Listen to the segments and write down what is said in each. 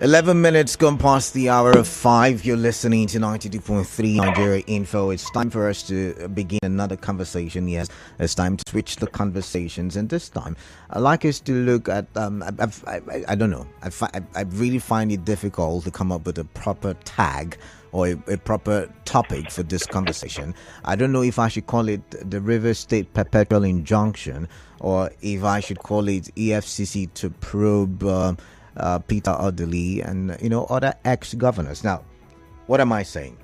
11 minutes gone past the hour of 5. You're listening to 92.3 Nigeria Info. It's time for us to begin another conversation. Yes, it's time to switch the conversations. And this time, I'd like us to look at, I don't know, I really find it difficult to come up with a proper tag or a proper topic for this conversation. I don't know if I should call it the River State Perpetual Injunction or if I should call it EFCC to probe Peter Odili and other ex-governors. Now, what am I saying?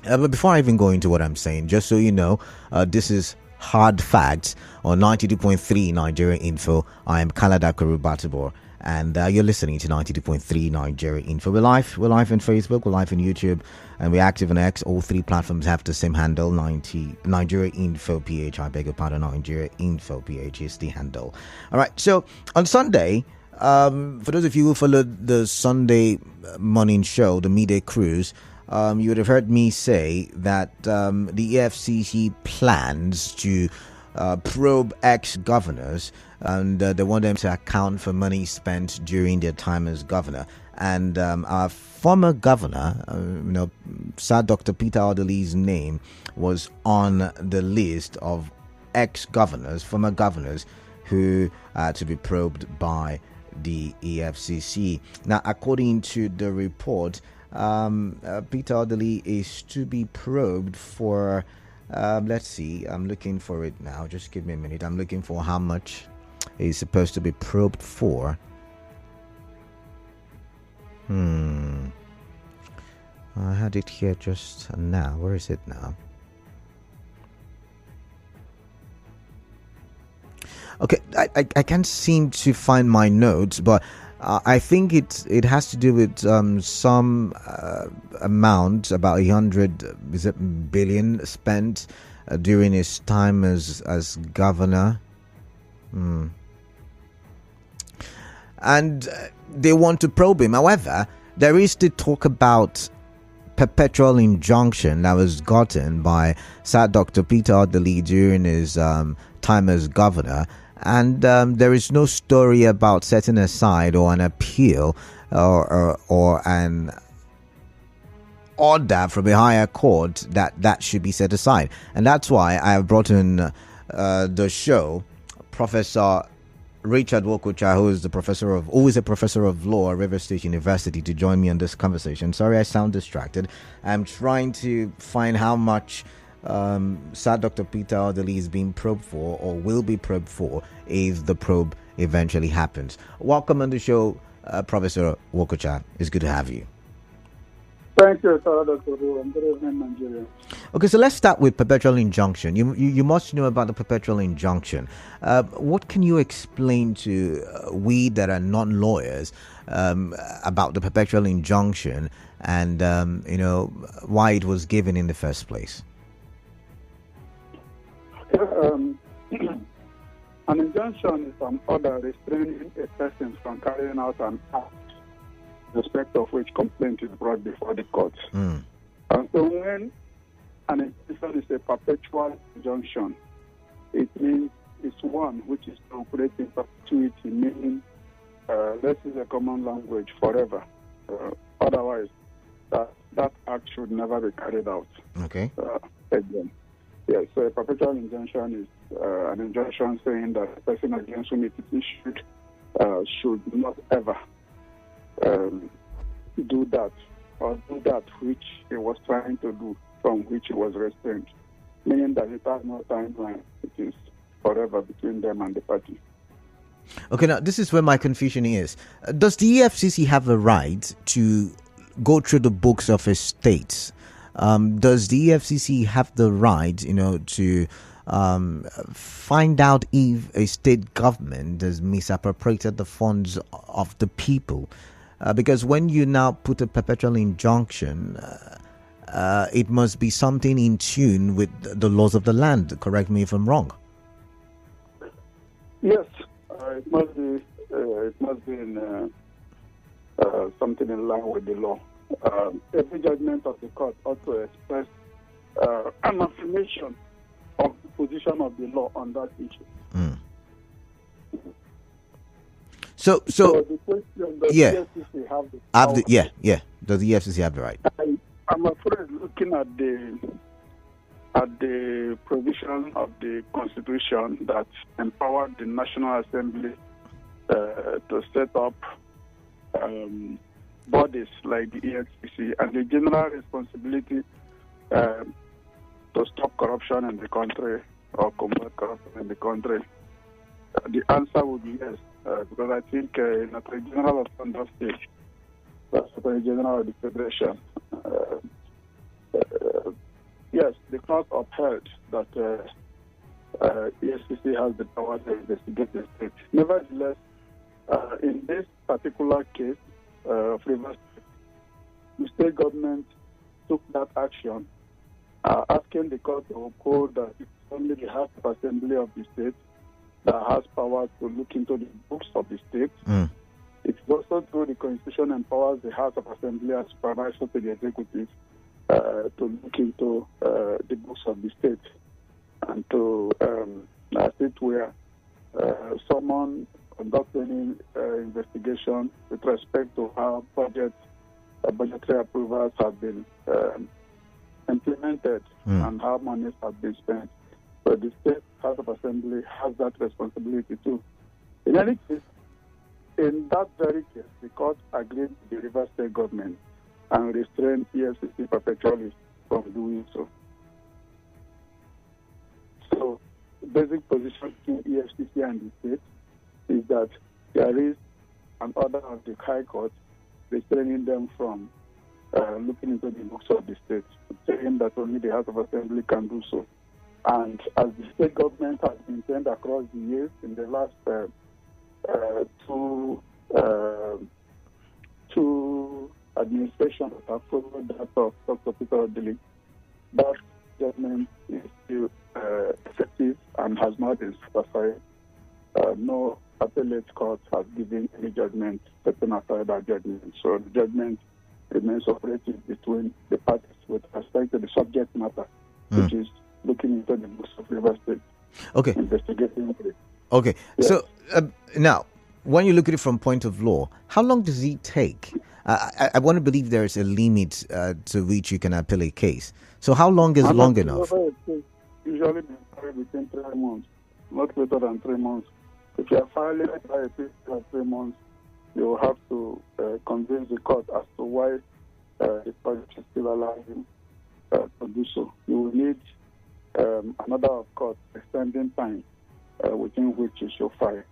But before I even go into what I'm saying, just so you know, this is Hard Facts on 92.3 Nigeria Info. I am Kalada Kurubatibor, and you're listening to 92.3 Nigeria Info. We're live on Facebook, we're live on YouTube, and we're active on X. All three platforms have the same handle, Nigeria Info PH. I beg your pardon, Nigeria Info PH is the handle. All right, so on Sunday, for those of you who followed the Sunday morning show, the midday cruise, you would have heard me say that the EFCC plans to probe ex-governors, and they want them to account for money spent during their time as governor. And our former governor, Sir Dr. Peter Odili's name was on the list of ex-governors, former governors, who are to be probed by the EFCC. Now, according to the report, Peter Odili is to be probed for, let's see, I'm looking for it now. Just give me a minute. I'm looking for how much he's supposed to be probed for. I had it here just now. Where is it now? Okay, I can't seem to find my notes, but I think it has to do with some amount, about 100 billion spent during his time as governor. And they want to probe him. However, there is the talk about perpetual injunction that was gotten by Sir Dr. Peter Odili during his time as governor. And there is no story about setting aside or an appeal or an order from a higher court that should be set aside. And that's why I have brought in the show Professor Ritchard Nwokocha, who is a professor of law at River State University, to join me on this conversation. Sorry, I sound distracted. I'm trying to find how much Sir Dr. Peter Odili is being probed for or will be probed for if the probe eventually happens. Welcome on the show, Professor Nwokocha. It's good to have you. Thank you, Sir Dr. Good evening, Nigeria. Okay, so let's start with perpetual injunction. You must know about the perpetual injunction. What can you explain to we that are not lawyers about the perpetual injunction and why it was given in the first place? An injunction is an order restraining a person from carrying out an act, respect of which complaint is brought before the court. And so when an injunction is a perpetual injunction, it means it's one which is to operate in perpetuity, meaning, let's use a common language, forever. Otherwise, that act should never be carried out. Okay. Again. Yes, so a perpetual injunction is an injunction saying that the person against whom it is issued should not ever do that which he was trying to do, from which he was restrained, meaning that it has no timeline. It is forever between them and the party. Okay, now this is where my confusion is. Does the EFCC have a right to go through the books of a state? Does the EFCC have the right, to find out if a state government has misappropriated the funds of the people? Because when you now put a perpetual injunction, it must be something in tune with the laws of the land. Correct me if I'm wrong. Yes, it must be. It must be in something in line with the law. Every judgment of the court ought to express an affirmation of the position of the law on that issue. So the question, does yeah, the EFCC have the power? Does the EFCC have the right? I'm afraid, looking at the provision of the Constitution that empowered the National Assembly to set up bodies like the EFCC and the general responsibility to stop corruption in the country or combat corruption in the country, the answer would be yes, because I think in Attorney General of Thunder State, that's Attorney General of the Federation, yes, the court upheld that EFCC has the power to investigate the state. Nevertheless, in this particular case of Rivers State, the state government took that action, asking the court to uphold that it's only the House of Assembly of the state that has power to look into the books of the state. It's also through the Constitution empowers the House of Assembly as supervisor to the executive to look into the books of the state and to, as it were, someone conduct any investigation with respect to how budgetary approvals have been implemented and how monies have been spent. But the State House of Assembly has that responsibility too. In any case, in that very case, the court agreed with the Rivers State government and restrained EFCC perpetually from doing so. So, the basic position between EFCC and the state is that there is an order of the High Court restraining them from looking into the books of the state, saying that only the House of Assembly can do so. And as the state government has been trained across the years, in the last two administrations that have followed that of Dr. Peter Odili, that judgment is still effective and has not been superseded. No appellate court has given any judgment setting aside that judgment. So the judgment remains operative between the parties with respect to the subject matter, which is looking into the books of River State. Okay. Investigating it. Okay. Yes. So now, when you look at it from point of law, how long does it take? I want to believe there's a limit to which you can appeal a case. So how long is long enough? Usually between 3 months, not later than 3 months. If you are filing a case for 3 months, you will have to convince the court as to why the court is still allowing you to do so. You will need another of court extending time within which you should file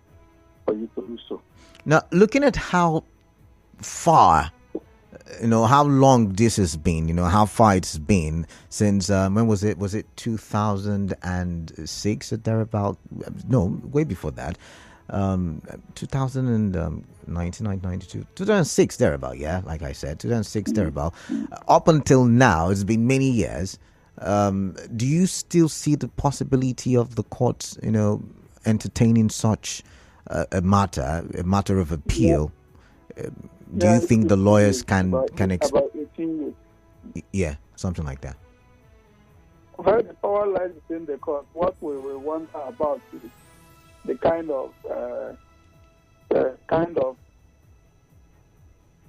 for you to do so. Now, looking at how far, how long this has been, how far it's been since, when was it? Was it 2006 or thereabout? No, way before that. 1992, 2006 thereabout, yeah, like I said, 2006 thereabout. Up until now, it's been many years. Do you still see the possibility of the courts, entertaining such a matter of appeal? Do you think the lawyers can expect? About 18 years. Yeah, something like that. Where the power lies within the court, what we will wonder about is the kind of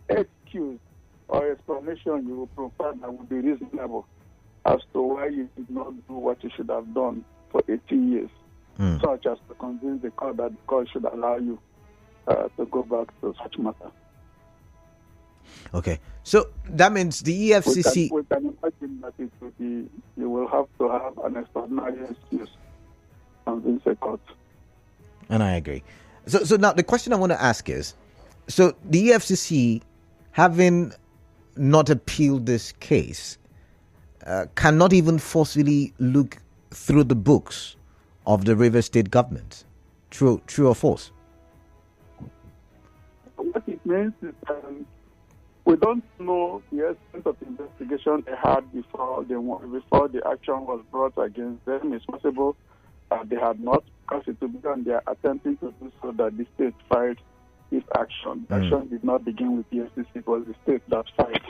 excuse or explanation you will provide that would be reasonable as to why you did not do what you should have done for 18 years, such as to convince the court that the court should allow you to go back to such matter. Okay, so that means the EFCC... We can imagine that it will be, you will have to have an extraordinary excuse to convince the court. And I agree. So now the question I want to ask is, so the EFCC, having not appealed this case, cannot even forcefully look through the books of the River State government. True or false? What it means is we don't know the extent of the investigation they had before the action was brought against them. It's possible they had not, because it would be on their attempting to do so that the state filed this action. The action did not begin with the EFCC, it was the state that filed.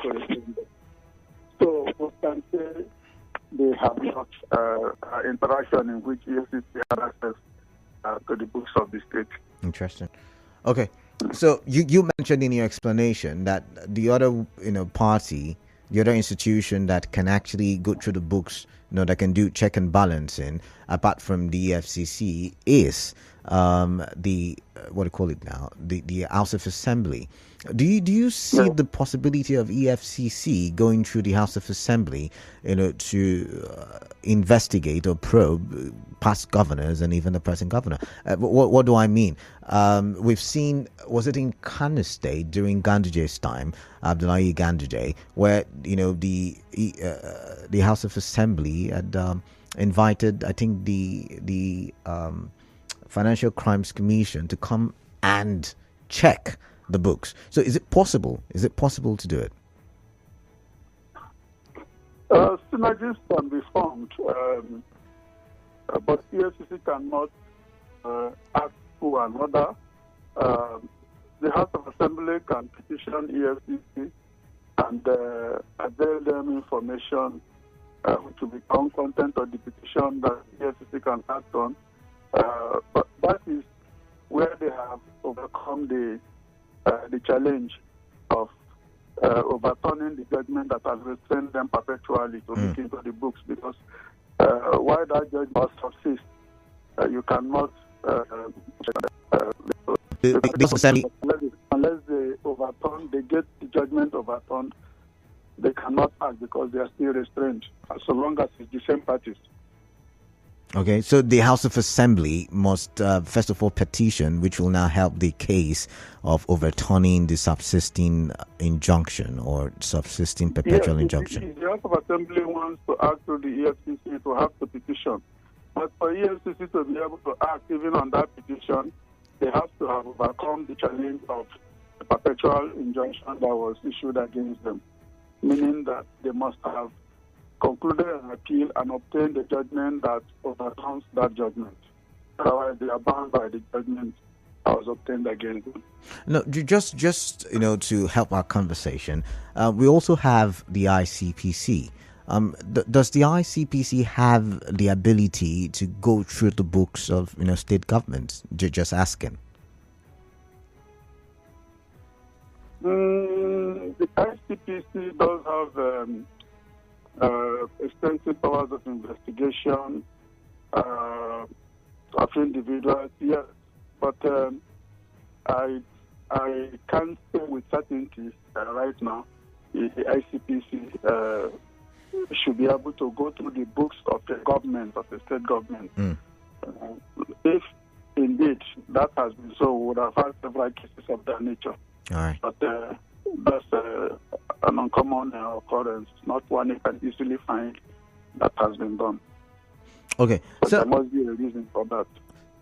So we can say they have not interaction in which EFCC had access to the books of the state. Interesting. Okay. So you mentioned in your explanation that the other party, the other institution that can actually go through the books, that can do check and balancing, apart from the EFCC, is the what do you call it now? The House of Assembly. Do you see Yeah. the possibility of EFCC going through the House of Assembly, to investigate or probe past governors and even the present governor? What do I mean? We've seen, was it in Kano State during Ganduje's time, Abdullahi Ganduje, where the House of Assembly had invited, I think, the Financial Crimes Commission to come and check the books. So is it possible? Is it possible to do it? Synergies can be formed, but EFCC cannot act to another. The House of Assembly can petition EFCC and avail them information which will become content of the petition that EFCC can act on. But that is where they have overcome the challenge of overturning the judgment that has restrained them perpetually to look into the books, because while that judgment must subsist, you cannot unless they overturn, they get the judgment overturned, they cannot act because they are still restrained, so long as it's the same parties. Okay, so the House of Assembly must first of all petition, which will now help the case of overturning the subsisting injunction or subsisting perpetual injunction. The House of Assembly wants to act through the EFCC to have to petition. But for EFCC to be able to act even on that petition, they have to have overcome the challenge of the perpetual injunction that was issued against them, meaning that they must have concluded an appeal and obtained the judgment that overturns that judgment. Otherwise, they are bound by the judgment that was obtained against them. No, just to help our conversation, we also have the ICPC. Does the ICPC have the ability to go through the books of state governments? Just asking. The ICPC does have extensive powers of investigation of individuals, yes, but I can't say with certainty right now the ICPC should be able to go through the books of the government, of the state government. If indeed that has been so, we would have had several cases of that nature. All right. But that's an uncommon occurrence, not one you can easily find that has been done. Okay, But so there must be a reason for that.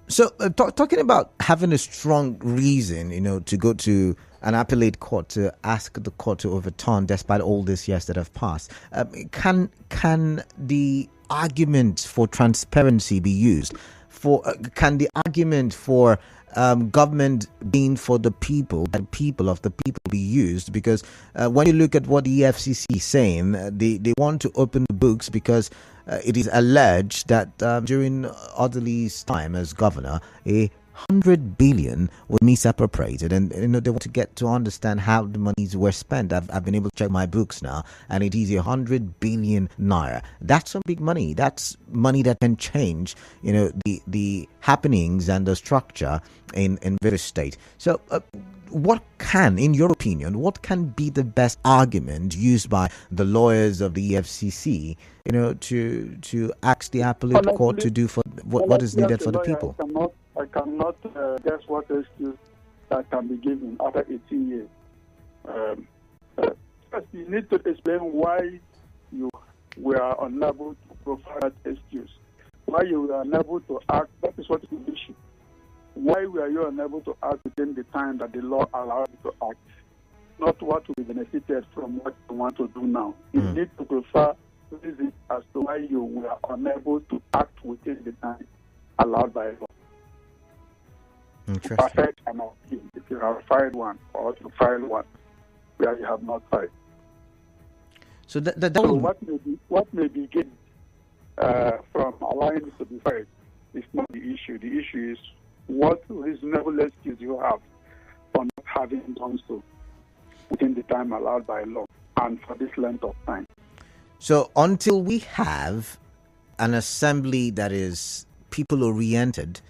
So, talking about having a strong reason, to go to an appellate court to ask the court to overturn, despite all these years that have passed, can the argument for transparency be used? Can the argument for government being for the people and people of the people be used? Because when you look at what the EFCC is saying, they want to open the books because it is alleged that during Odili's time as governor, 100 billion was misappropriated, and they want to get to understand how the monies were spent. I've been able to check my books now, and it is 100 billion naira. That's some big money. That's money that can change the happenings and the structure in various states. So in your opinion, what can be the best argument used by the lawyers of the EFCC, to ask the appellate court to do for what is needed for the people? I cannot guess what excuse that can be given after 18 years. First, you need to explain why you were unable to provide that excuse, why you were unable to act. That is what is the issue. Why were you unable to act within the time that the law allowed you to act? Not what will be benefited from what you want to do now. You need to prefer reason as to why you were unable to act within the time allowed by law. Interesting. Perfect an appeal if you have filed one, or to file one where you have not filed. So what may be gained from allowing this to be filed is not the issue. The issue is what reasonable excuse you have having done so within the time allowed by law and for this length of time. So until we have an assembly that is people-oriented,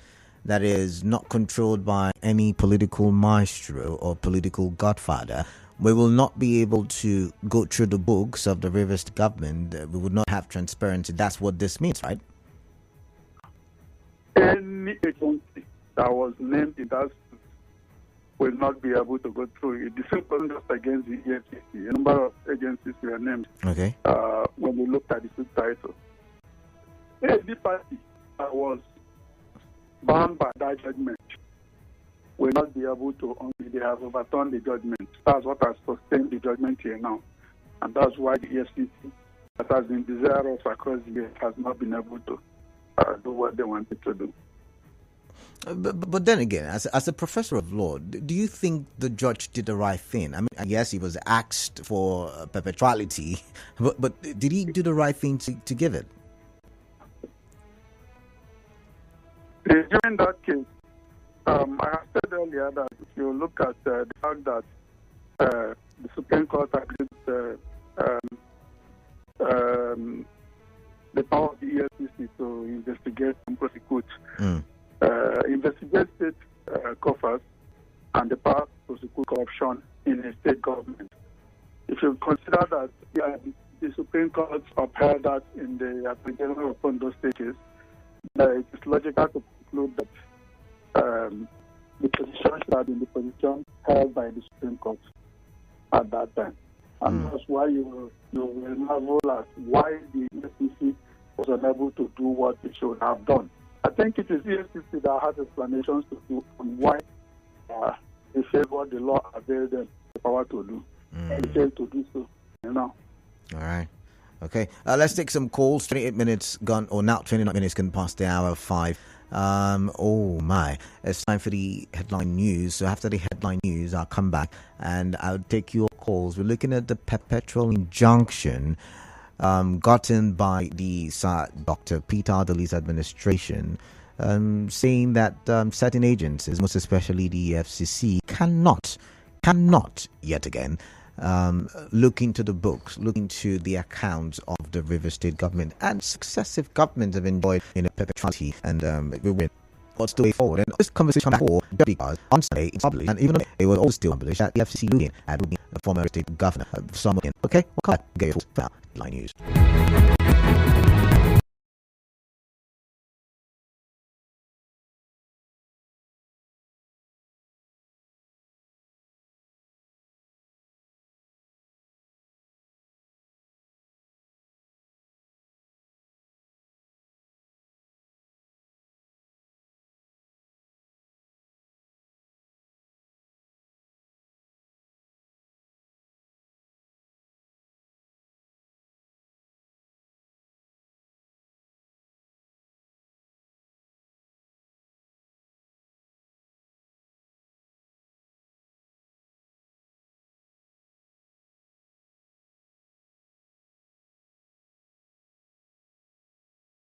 that is not controlled by any political maestro or political godfather, we will not be able to go through the books of the Rivers government. We would not have transparency. That's what this means, right? Any agency that was named in that suit will not be able to go through it. The suit wasn't just against the EFCC. A number of agencies were named when we looked at the suit title. Any party that was bound by that judgment will not be able to, until they have overturned the judgment. That's what has sustained the judgment here now. And that's why the EFCC, that has been desirous across the years, has not been able to do what they wanted to do. But then again, as a professor of law, do you think the judge did the right thing? I mean, yes, he was asked for perpetuality, but did he do the right thing to give it? During that case, I have said earlier that if you look at the fact that the Supreme Court agreed the power of the EFCC to investigate and prosecute, investigate state coffers and the power to prosecute corruption in a state government. If you consider that the Supreme Court upheld that in the application upon those stages, it is logical to conclude that the position should have been the position held by the Supreme Court at that time. And that's why you will marvel at why the EFCC was unable to do what it should have done. I think it is EFCC that has explanations to do on why they favor the law availed them the power to do. They failed to do so, All right. Okay, let's take some calls. 28 minutes gone, or now 29 minutes gone past the hour of 5. Oh my, it's time for the headline news. So after the headline news, I'll come back and I'll take your calls. We're looking at the perpetual injunction gotten by the Dr. Peter Odili's administration, saying that certain agencies, most especially the EFCC, cannot yet again look into the books, look into the accounts of the River State government, and successive governments have enjoyed perpetuity, and we will. What's the way forward? And this conversation before, because on Sunday it's published, and even though it was always still published, that the FCC looking at the former state governor, someone. Okay, we'll get your full line news.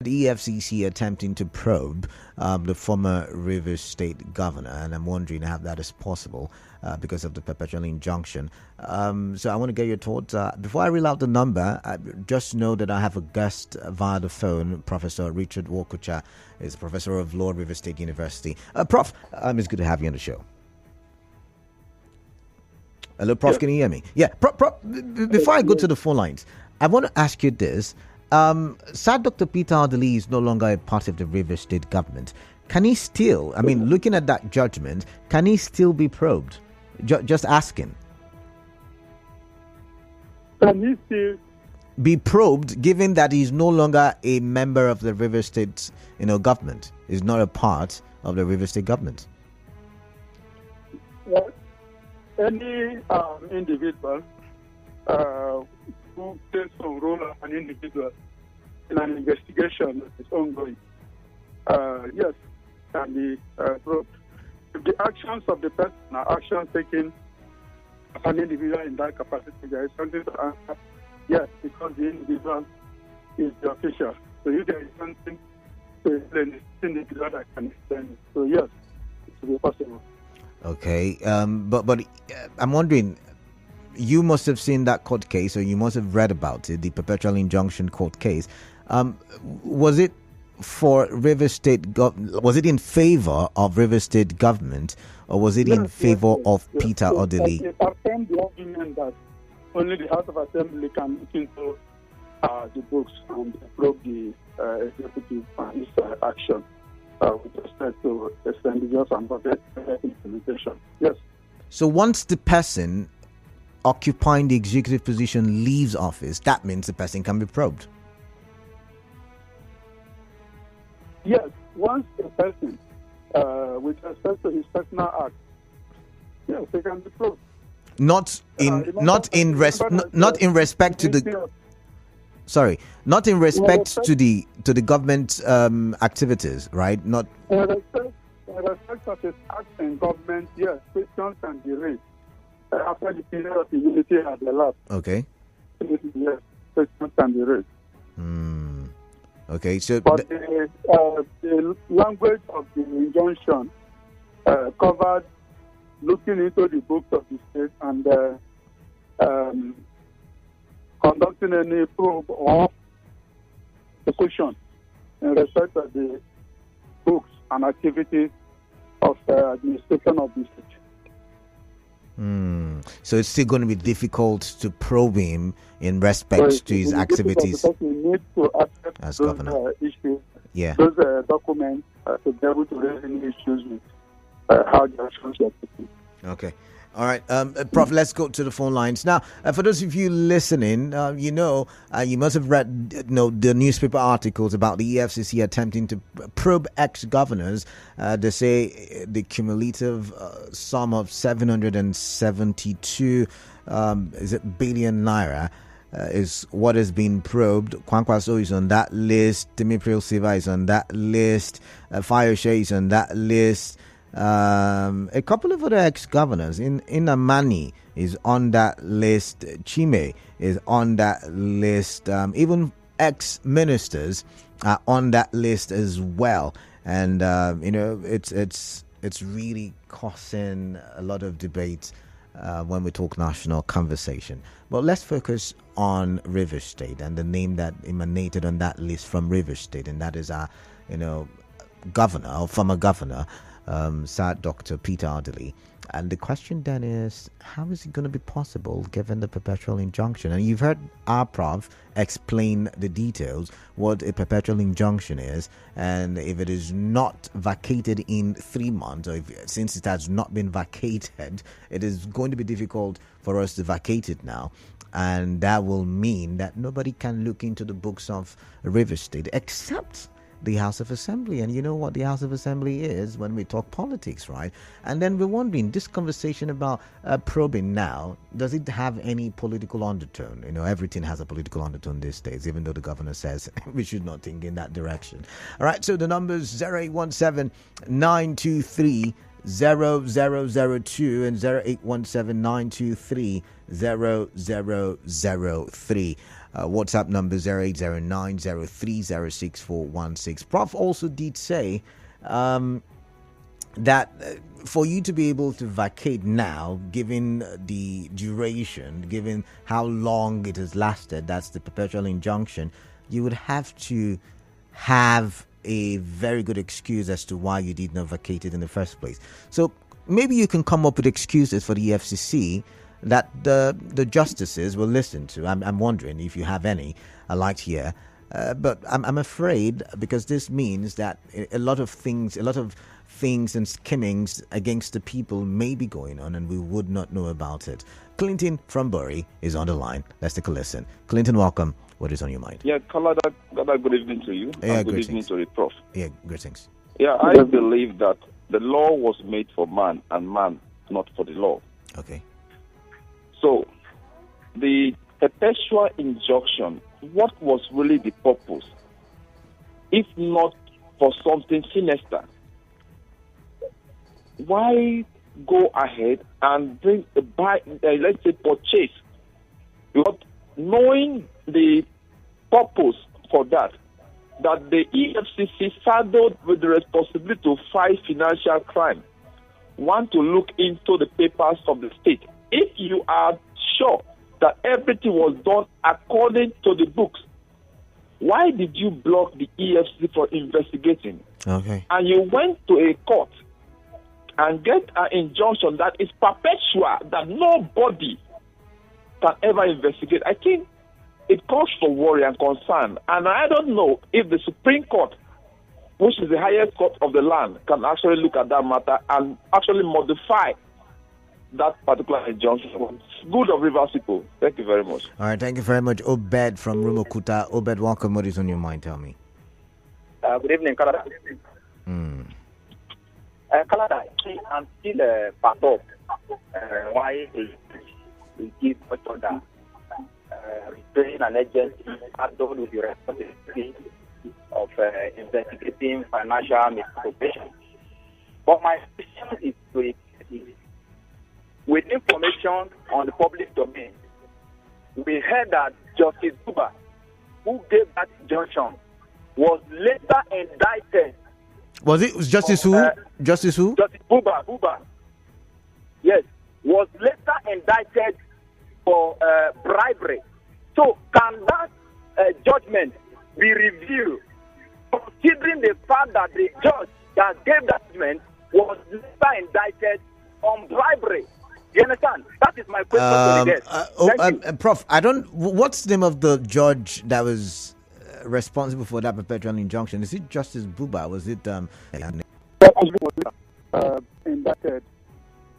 The EFCC attempting to probe the former Rivers State governor, and I'm wondering how that is possible because of the perpetual injunction. So I want to get your thoughts. Before I reel out the number, just know that I have a guest via the phone. Professor Ritchard Nwokocha is Professor of Law at Rivers State University. Prof, it's good to have you on the show. Hello, Prof, can you hear me? Yeah, Prof, before I go to the phone lines, I want to ask you this. Dr. Peter Odili is no longer a part of the Rivers State government. Can he still, looking at that judgment, can he still be probed? Just asking. Can he still be probed, given that he's no longer a member of the Rivers State, government? He's not a part of the Rivers State government. Well, any individual who takes a role of an individual in an investigation that is ongoing, yes, can be probed. If the actions of the person are actions taken as an individual in that capacity, there is something to answer. Yes, because the individual is the official. So if there is something to explain, it's the individual that can explain it. So yes, it will be possible. Okay. But I'm wondering, you must have seen that court case, or you must have read about it, the perpetual injunction court case. Was it for River State? Was it in favor of River State government, or was it in favor of Peter Odili? It affirmed the argument that only the House of Assembly can look into the books and probe the executive and its action with respect to expenditures and budget implementation. Yes. So once the person occupying the executive position leaves office, that means the person can be probed. Yes, once a person, with respect to his personal act, yes, they can be probed. Not in respect to the. Sorry, not in respect to the government activities, right? Not. In respect of his acts in government, yes, questions can be raised after the period of immunity has elapsed. Okay. Yes, questions can be raised. Okay, so but the language of the injunction covered looking into the books of the state and conducting any probe or execution in respect of the books and activities of the administration of the state. So it's still going to be difficult to probe him in respect to his activities because we need to access as those governor. Issues, Yeah. those documents to be able to raise any issues with how the actions are taken. Okay. All right, Prof, let's go to the phone lines. Now, for those of you listening, you must have read the newspaper articles about the EFCC attempting to probe ex-governors. They say the cumulative sum of 772 billion naira is what has been probed. Kwankwaso is on that list. Dimipril Silva is on that list. Fayose is on that list. A couple of other ex-governors in Amani is on that list. Chime is on that list. Even ex-ministers are on that list as well. And it's really causing a lot of debate when we talk national conversation. But let's focus on River State and the name that emanated on that list from River State, and that is our governor or former governor, Sir Dr. Peter Odili. And the question then is, how is it going to be possible given the perpetual injunction? And you've heard our Prof explain the details, what a perpetual injunction is, and if it is not vacated in 3 months, or since it has not been vacated, it is going to be difficult for us to vacate it now. And that will mean that nobody can look into the books of River State except the House of Assembly. And you know what the House of Assembly is when we talk politics, right? And then we're wondering, this conversation about probing now, does it have any political undertone? Everything has a political undertone these days, even though the governor says we should not think in that direction. All right, so the numbers 0817 923 0002 and 0817 923 0003. WhatsApp number 0809030646. Prof also did say that for you to be able to vacate now, given the duration, given how long it has lasted, that's the perpetual injunction, you would have to have a very good excuse as to why you did not vacate it in the first place. So maybe you can come up with excuses for the EFCC that the justices will listen to. I'm wondering if you have any. I'd like to hear. But I'm afraid, because this means that a lot of things and skimmings against the people may be going on, and we would not know about it. Clinton from Bury is on the line. Let's take a listen. Clinton, welcome. What is on your mind? Yeah, Kalada, good evening to you. Yeah, good evening to the Prof. Yeah, greetings. Yeah, I believe that the law was made for man, and man not for the law. Okay. So, the perpetual injunction, what was really the purpose, if not for something sinister? Why go ahead and let's say purchase? Because knowing the purpose for that the EFCC saddled with the responsibility to fight financial crime. want to look into the papers of the state. If you are sure that everything was done according to the books, why did you block the EFCC for investigating? Okay. And you went to a court and get an injunction that is perpetual, that nobody can ever investigate. I think it calls for worry and concern. And I don't know if the Supreme Court, which is the highest court of the land, can actually look at that matter and actually modify that particular injunction. It's good of Rivers people. Thank you very much. All right, thank you very much. Obed from Nwokocha. Obed, welcome. What is on your mind? Tell me. Good evening, Canada. Canada, I'm still perturbed why we give much order restrain an agency handled with the responsibility of investigating financial misappropriation. But my question is with information on the public domain, we heard that Justice Buba, who gave that injunction, was later indicted. Was it Justice who? Justice who? Justice Buba. Yes, was later indicted for bribery. So can that judgment be reviewed, considering the fact that the judge that gave that judgment was later indicted on bribery? You understand? That is my question to the guest. Prof, what's the name of the judge that was responsible for that perpetual injunction? Is it Justice Buba? Was it indicted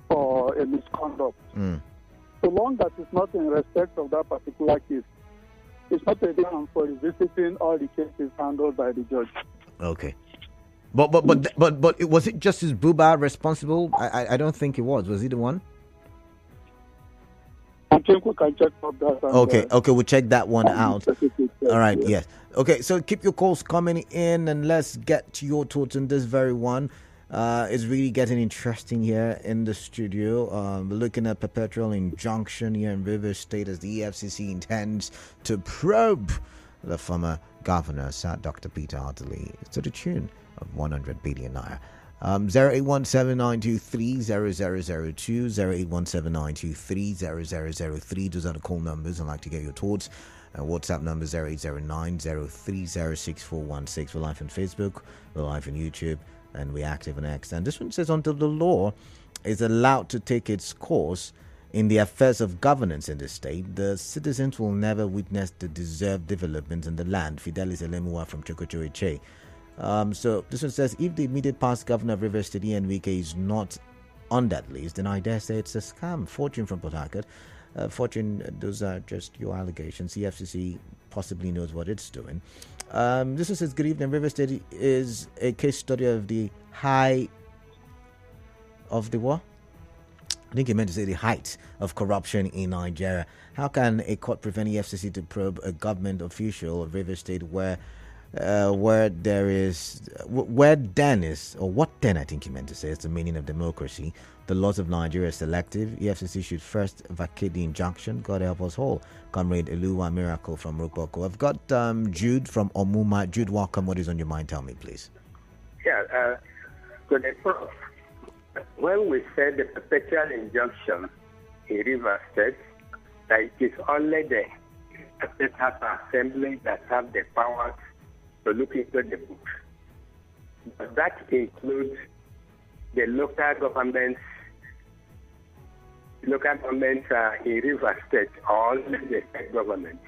for a misconduct? So long as it's not in respect of that particular case, it's not a ground for revisiting all the cases handled by the judge. Okay. But was it Justice Buba responsible? I don't think it was. Was he the one? I think we can check up that. Okay, we'll check that one out. All right, yes. Okay, so keep your calls coming in and let's get to your thoughts on this very one. It's really getting interesting here in the studio. We're looking at perpetual injunction here in Rivers State as the EFCC intends to probe the former governor, Sir Dr. Peter Odili, to the tune of 100 billion naira. 08179230002, 08179230003. Those are the call numbers. I'd like to get your thoughts. WhatsApp number 0809030641. We're live on Facebook, we're live on YouTube, and we're active on X. And this one says, until the law is allowed to take its course in the affairs of governance in the state, the citizens will never witness the deserved development in the land. Fidelis Elemua from Chokocho. So this one says, if the immediate past governor of Rivers State, Nwokocha, is not on that list, then I dare say it's a scam. Fortune from Port Harcourt. Fortune, those are just your allegations. EFCC possibly knows what it's doing. This one says, good evening. Rivers State is a case study of the what? I think he meant to say the height of corruption in Nigeria. How can a court prevent EFCC to probe a government official of Rivers State where then is, or what then I think he meant to say, is the meaning of democracy. The laws of Nigeria are selective. EFCC should first vacate the injunction. God help us all. Comrade Eluwa Miracle from Nwokocha. I've got Jude from Omuma. Jude, welcome. What is on your mind? Tell me, please. Yeah, good day, Prof. When we said the perpetual injunction in Rivers State, that it is only the State House Assembly that have the power to look into the book. But that includes the local governments in Rivers State, or only the state government.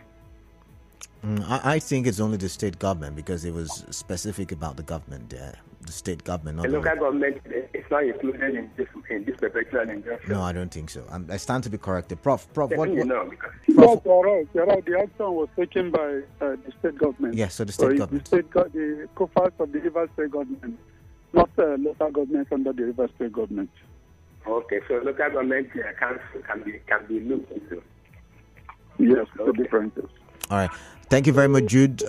I think it's only the state government because it was specific about the government there. The state government. Not the local government is not included in this perpetual injunction. No, I don't think so. I stand to be corrected. Prof, what? Yes, you're right. The action was taken by the state government. Yes, so the state government. The co-fouls of the Rivers State government, not local government under the Rivers State government. Okay, so local government council can be looked into. Yes, the differences. All right. Thank you very much, Jude.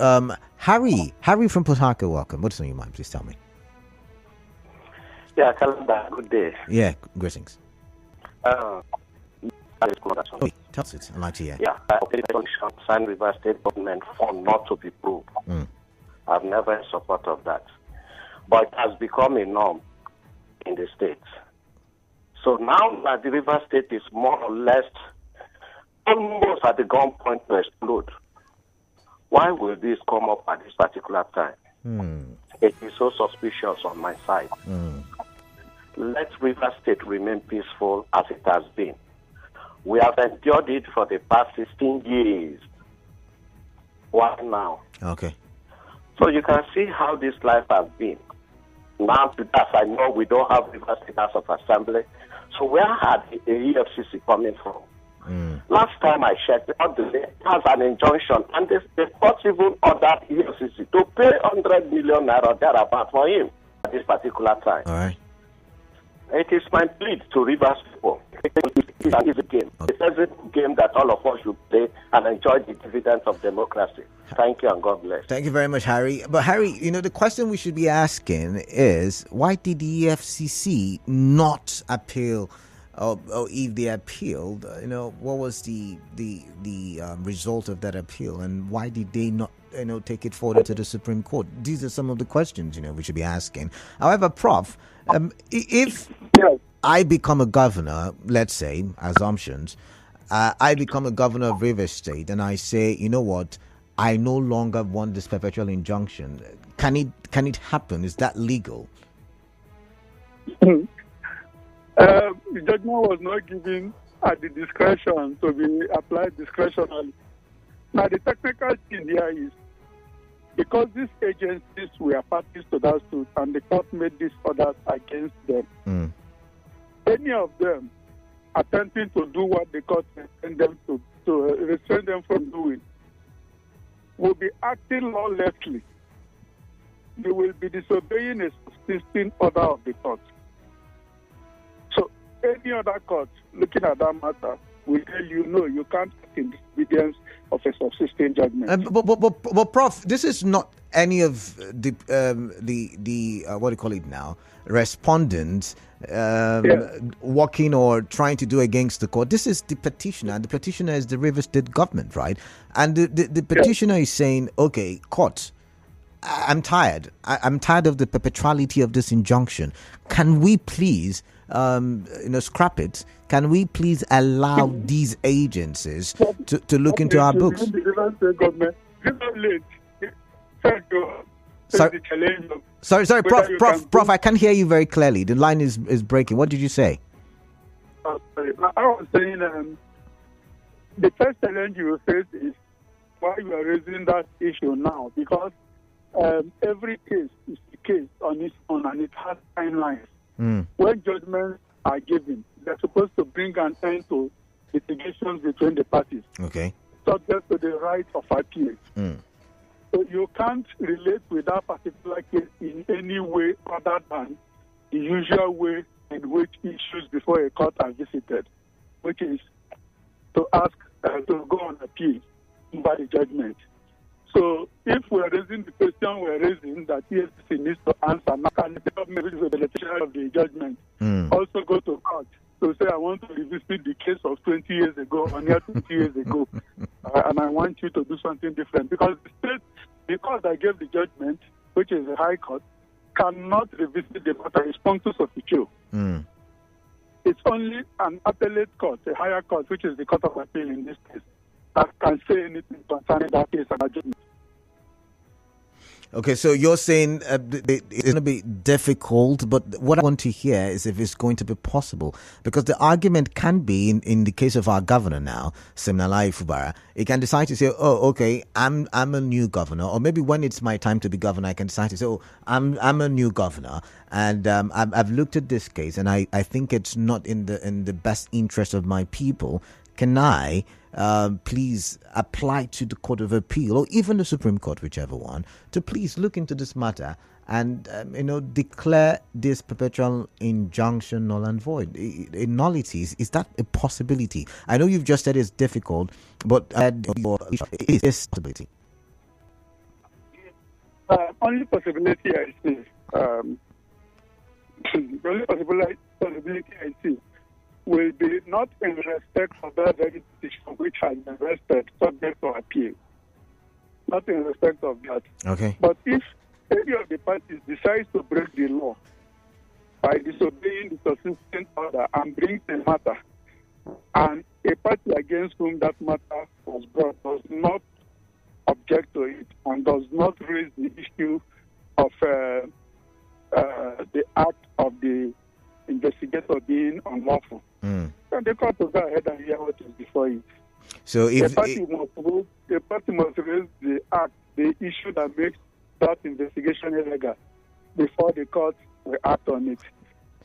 Harry from Port Harcourt, welcome. What's on your mind? Please tell me. Yeah, Calendar, good day. Yeah, greetings. Tell us it. I'd like to hear. Yeah, signed Rivers State government for not to be proved. I've never in support of that. But it has become a norm in the states. So now that the River State is more or less almost at the gunpoint to explode, why will this come up at this particular time? It is so suspicious on my side. Let River State remain peaceful as it has been. We have endured it for the past 16 years. Why now? Okay. So you can see how this life has been. Now, as I know, we don't have River State House of Assembly. So where had the EFCC coming from? Last time I checked, it has an injunction, and the court even ordered EFCC to pay 100 million naira thereabout for him at this particular time. All right. It is my plea to Rivers people. It's an easy game. It's a game that all of us should play and enjoy the dividends of democracy. Thank you and God bless. Thank you very much, Harry. But Harry, the question we should be asking is, why did the EFCC not appeal? Or if they appealed, what was the result of that appeal, and why did they not, take it forward to the Supreme Court? These are some of the questions, we should be asking. However, Prof, if I become a governor, let's say, assumptions, I become a governor of Rivers State, and I say, you know what, I no longer want this perpetual injunction. Can it happen? Is that legal? The judgment was not given at the discretion to be applied discretionally. Now, the technical thing here is, because these agencies were parties to that suit and the court made these orders against them, any of them attempting to do what the court restrained them to restrain them from doing will be acting lawlessly. They will be disobeying a subsisting order of the court. So any other court looking at that matter will tell you, no, you can't act in disobedience of a subsisting judgment. But Prof, this is not any of the what do you call it now, respondents working or trying to do against the court. This is the petitioner, and the petitioner is the Rivers State government, right? And the petitioner is saying, okay, court, I'm tired. I'm tired of the perpetuality of this injunction. Can we please scrap it? Can we please allow these agencies to look into our books? Sorry, Prof, I can't hear you very clearly. The line is breaking. What did you say? I was saying the first challenge you face is why you are raising that issue now, because every case is a case on its own and it has timelines. When judgments are given, they're supposed to bring an end to litigations between the parties. Okay. Subject to the right of appeal. So you can't relate with that particular case in any way other than the usual way in which issues before a court are visited, which is to ask to go on appeal by the judgment. So if we're raising the question we're raising that EFCC needs to answer, now can the government, which is the legislation of the judgment, also go to court to say, I want to revisit the case of 20 years ago or near 20 years ago, and I want you to do something different. Because the state, because I gave the judgment, which is the High Court, cannot revisit the matter. It's punctus officio. It's only an appellate court, a higher court, which is the Court of Appeal in this case, that can say anything concerning that case and judgment. Okay, so you're saying it's going to be difficult, but what I want to hear is if it's going to be possible. Because the argument can be, in the case of our governor now, Siminalayi Fubara, he can decide to say, oh, okay, I'm a new governor. Or maybe when it's my time to be governor, I can decide to say, oh, I'm a new governor. And I've looked at this case, and I think it's not in the best interest of my people. Can I please apply to the Court of Appeal or even the Supreme Court, whichever one, to please look into this matter and declare this perpetual injunction null and void? Nullities, is that a possibility? I know you've just said it's difficult, but is this a possibility? Only possibility I see. The only possibility I see will be not in respect of that very petition which has been rested subject to appeal. Not in respect of that. Okay. But if any of the parties decides to break the law by disobeying the subsistence order and brings a matter, and a party against whom that matter was brought does not object to it and does not raise the issue of the act of the investigator being unlawful, then the court will go ahead and hear what is before it. So if the party must raise the issue that makes that investigation illegal before the court will act on it.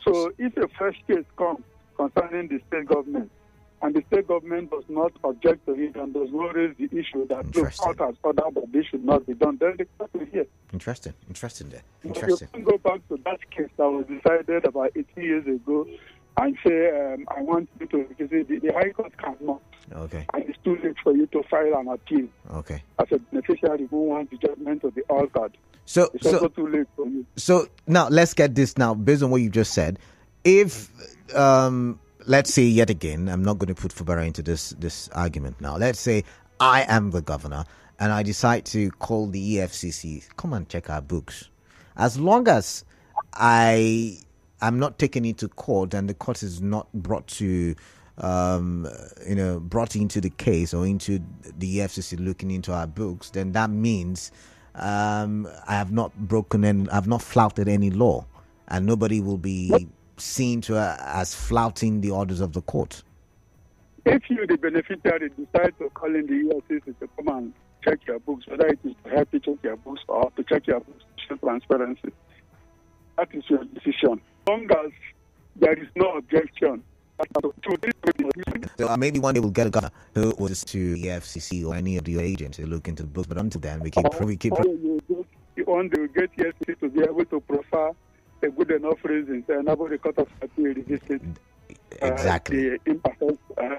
So if a fresh case comes concerning the state government, and the state government does not object to it and does not raise the issue that the court has ordered that this should not be done, then the court will hear. Interesting there. You can go back to that case that was decided about 18 years ago and say, I want you to, because the High Court cannot. Okay. And it's too late for you to file an appeal. Okay. As a beneficiary who wants the judgment to be altered. It's also too late for you. So now let's get this now, based on what you just said. If let's say yet again, I'm not going to put Fubara into this argument now. Let's say I am the governor and I decide to call the EFCC, come and check our books. As long as I'm not taken into court and the court is not brought to, brought into the case or into the EFCC looking into our books, then that means I have not broken and I've not flouted any law, and nobody will be seen to as flouting the orders of the court. If you, the beneficiary, decide to call in the EFCC to come and check your books, whether it is to help you check your books or to check your books to show transparency, that is your decision. As long as there is no objection. So maybe one day we'll get a governor who was to the EFCC or any of the agents to look into the books, but until then we keep. One day we get EFCC to be able to profile a good enough reason to enable the court of appeal revisit the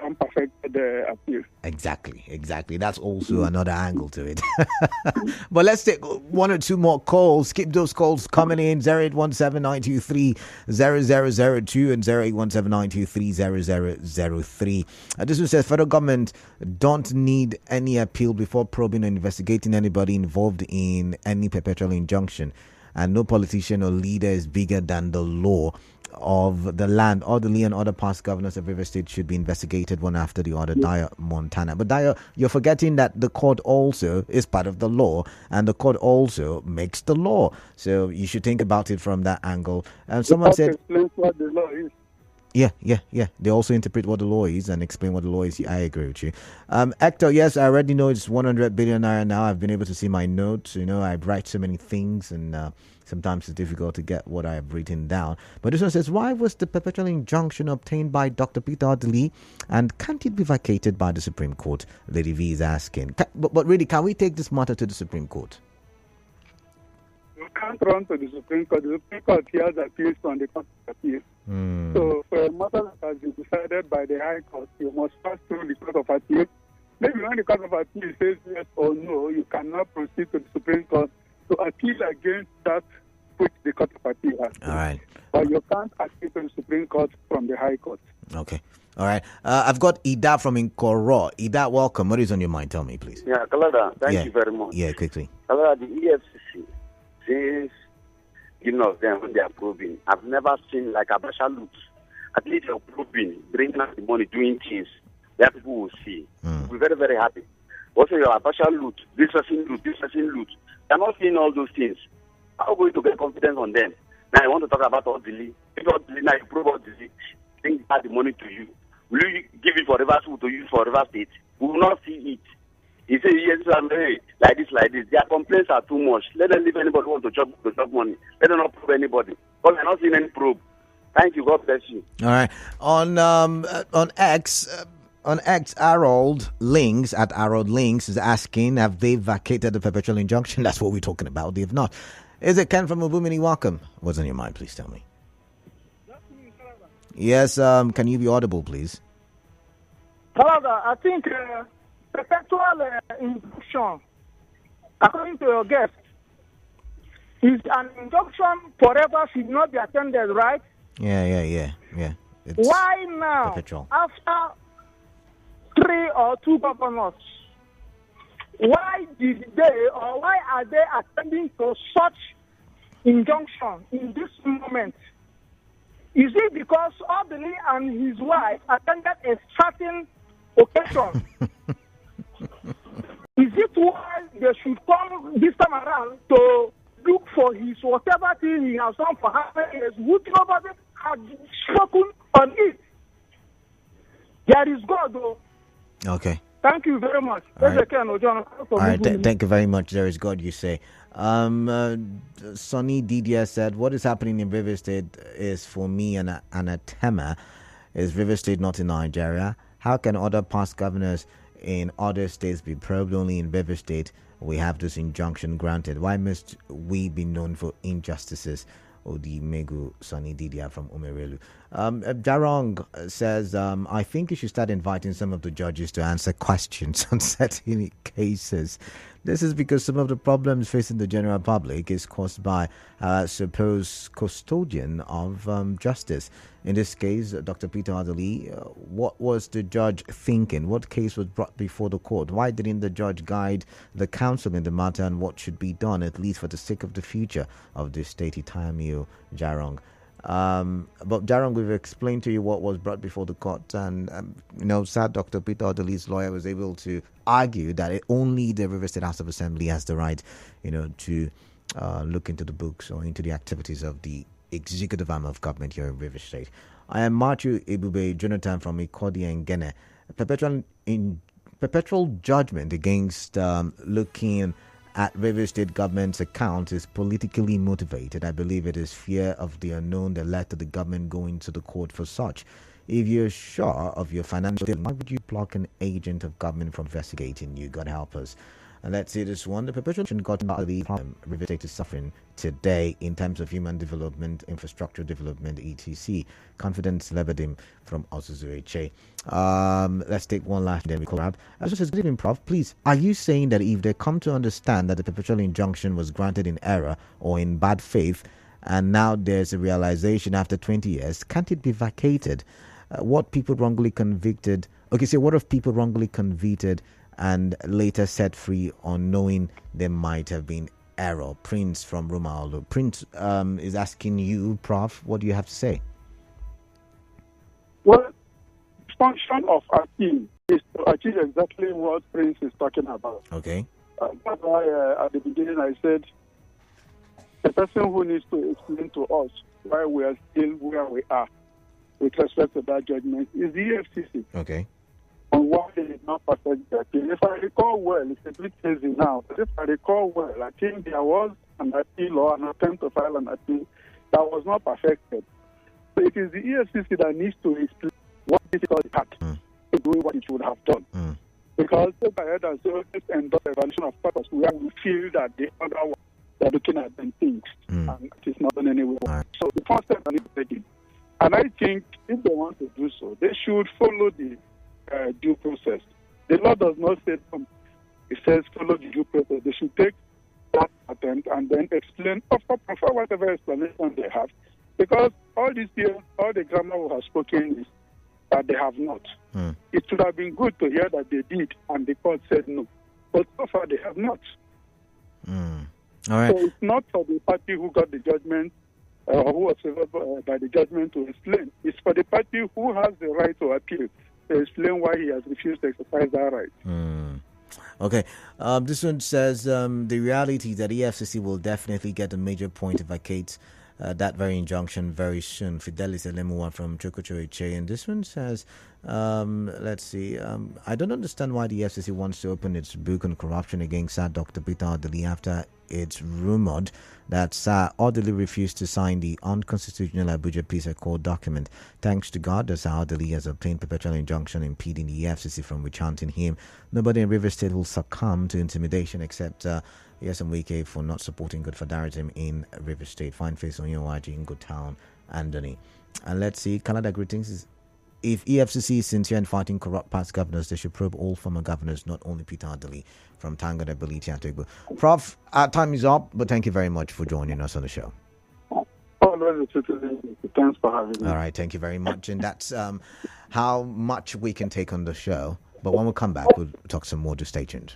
unperfected appeal. Exactly. That's also another angle to it. But let's take one or two more calls. Keep those calls coming in. 0817-923-0002 and 0817-923-0003. This one says federal government don't need any appeal before probing or investigating anybody involved in any perpetual injunction. And no politician or leader is bigger than the law of the land. Odili and other past governors of River State should be investigated one after the other. Dyer, Montana. But Dyer, you're forgetting that the court also is part of the law, and the court also makes the law. So you should think about it from that angle. And someone said, what the law is. Yeah. They also interpret what the law is and explain what the law is. I agree with you. Hector, yes, I already know it's 100 billion naira now. I've been able to see my notes. I write so many things, and sometimes it's difficult to get what I've written down. But this one says, why was the perpetual injunction obtained by Dr. Peter Odili, and can't it be vacated by the Supreme Court? Lady V is asking. But really, can we take this matter to the Supreme Court? You can't run to the Supreme Court. The Supreme Court hears appeals from the Court of Appeal. So for a matter that has been decided by the High Court, you must pass through the Court of Appeal. Maybe when the Court of Appeal says yes or no, you cannot proceed to the Supreme Court to appeal against that which the Court of Appeal has. All right. But you can't appeal to the Supreme Court from the High Court. Okay. All right. I've got Ida from Nkoro. Ida, welcome. What is on your mind? Tell me, please. Yeah, Kalada, thank you very much. Yeah, quickly. Kalada, the EFCC, since of them when they are probing, I've never seen like a Basha loot. At least they're probing, bringing out the money, doing things that people will see. We're very, very happy. Also, your Basha loot, this person loot. They're not seeing all those things. How are we going to get confidence on them? Now, I want to talk about Odili. If Odili, now you prove Odili, bring back the money to you. Will you give it for River State to use for River State? We will not see it. He said, yes, like this. Their complaints are too much. Let them leave anybody who wants to chop money. Let them not probe anybody. But we're not seeing any probe. Thank you. God bless you. All right. On X, Harold Links is asking, have they vacated the perpetual injunction? That's what we're talking about. They have not. Is it Ken from Ubumini? Welcome. What's on your mind? Please tell me. Yes. Can you be audible, please? However, I think perpetual injunction, according to your guest, is an injunction forever should not be attended, right? Yeah. It's why now, perpetual. after 3 or 2 governors, why did they or why are they attending to such injunction in this moment? Is it because Odili and his wife attended a certain occasion? Is it why they should come this time around to look for his whatever thing he has done for half a years, which nobody has spoken on it? There is God, though. Okay. Thank you very much. All right. Thank you very much. There is God, you say. Sonny Didier said, what is happening in River State is for me an anathema. Is River State not in Nigeria? How can other past governors in other states be probed? Only in River State we have this injunction granted. Why must we be known for injustices? Odi Megu Sonny Didier from Umerelu. Jarong says, I think you should start inviting some of the judges to answer questions on certain cases. This is because some of the problems facing the general public is caused by supposed custodian of justice. In this case, Dr. Peter Odili, what was the judge thinking? What case was brought before the court? Why didn't the judge guide the counsel in the matter and what should be done, at least for the sake of the future of the state? Itamiu Jarong. But Jarong, we've explained to you what was brought before the court, and sad Dr. Peter Odili's lawyer was able to argue that only the River State House of Assembly has the right, to look into the books or into the activities of the executive arm of government here in River State. I am Matthew Ebube Jonathan from Ikodi and Gene. Perpetual judgment against looking at River State government's account is politically motivated. I believe it is fear of the unknown that led to the government going to the court for such. If you're sure of your financial, why would you block an agent of government from investigating you? God help us. And let's see this one. The perpetual got out of the problem River State is suffering today in terms of human development, infrastructure development, etc. Confidence Lebedim from Osuzueche. Let's take one last, then we call out. As says, good evening, Prof. Please, are you saying that if they come to understand that the perpetual injunction was granted in error or in bad faith, and now there's a realization after 20 years, can't it be vacated? What if people wrongly convicted and later set free on knowing there might have been error? Prince from Romualdo. Prince is asking you, Prof, what do you have to say? Well, the function of our team is to achieve exactly what Prince is talking about. Okay. That's why at the beginning I said the person who needs to explain to us why we are still where we are with respect to that judgment is the EFCC. Okay. On why they did not perfect that. If I recall well, it's a bit hazy now, but if I recall well, I think there was an appeal or an attempt to file an appeal that was not perfected. So it is the EFCC that needs to explain what difficult it had to do what it should have done. Because if I heard and say, let's endorse the evaluation of purpose where we feel that the other one they're looking at them things and it is not done anyway. Right. So the first step I need to take it. And I think if they want to do so, they should follow the due process. The law does not say it says follow the due process. They should take that attempt and then explain, prefer whatever explanation they have. Because all these years, all the grammar we have spoken is that they have not. It should have been good to hear that they did and the court said no. But so far they have not. All right. So it's not for the party who got the judgment or who was favored by the judgment to explain. It's for the party who has the right to appeal to explain why he has refused to exercise that right. Okay. This one says the reality is that EFCC will definitely get a major point to vacate that very injunction very soon. Fidelis Elemuwa from Nwokocha. And this one says, let's see, I don't understand why the EFCC wants to open its book on corruption against Dr. Peter Odili after it's rumored that Odili refused to sign the unconstitutional Abuja Peace Accord document. Thanks to God that Odili has obtained perpetual injunction impeding the EFCC from rechanting him. Nobody in River State will succumb to intimidation except Nwokocha for not supporting good federalism in River State. Fine face on your YG in Good Town, Anthony. And let's see, Canada greetings. If EFCC is sincere in fighting corrupt past governors, they should probe all former governors, not only Peter Odili from Tangada Beliti Atogbo. Prof, our time is up, but thank you very much for joining us on the show. Thanks for having me. All right, thank you very much. And that's how much we can take on the show. But when we come back, we'll talk some more. To stay tuned.